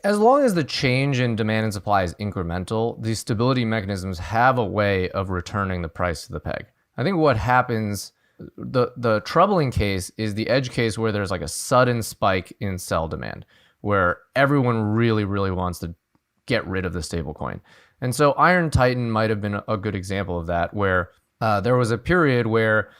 As long as the change in demand and supply is incremental, these stability mechanisms have a way of returning the price to the peg. I think what happens, the troubling case is the edge case where there's like a sudden spike in sell demand, where everyone really, really wants to get rid of the stablecoin. And so Iron Titan might have been a good example of that, where there was a period where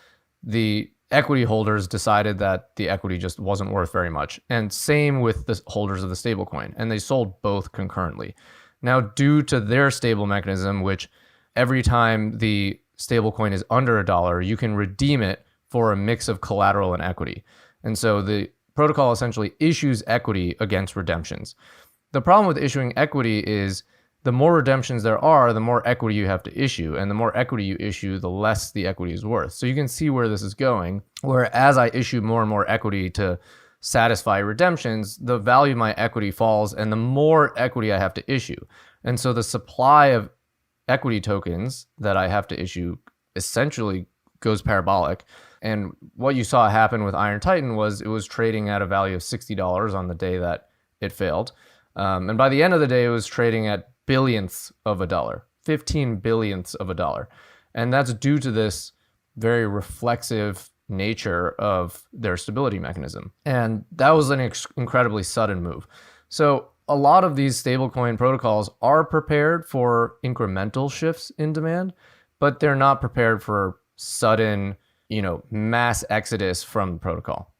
the equity holders decided that the equity just wasn't worth very much. And same with the holders of the stablecoin. And they sold both concurrently. Now, due to their stable mechanism, which every time the stablecoin is under $1, you can redeem it for a mix of collateral and equity. And so the protocol essentially issues equity against redemptions. The problem with issuing equity is the more redemptions there are, the more equity you have to issue. And the more equity you issue, the less the equity is worth. So you can see where this is going, where as I issue more and more equity to satisfy redemptions, the value of my equity falls and the more equity I have to issue. And so the supply of equity tokens that I have to issue essentially goes parabolic. And what you saw happen with Iron Titan was it was trading at a value of $60 on the day that it failed. And by the end of the day, it was trading at billionths of a dollar, 15 billionths of a dollar. And that's due to this very reflexive nature of their stability mechanism. And that was an incredibly sudden move. So a lot of these stablecoin protocols are prepared for incremental shifts in demand, but they're not prepared for sudden, mass exodus from the protocol.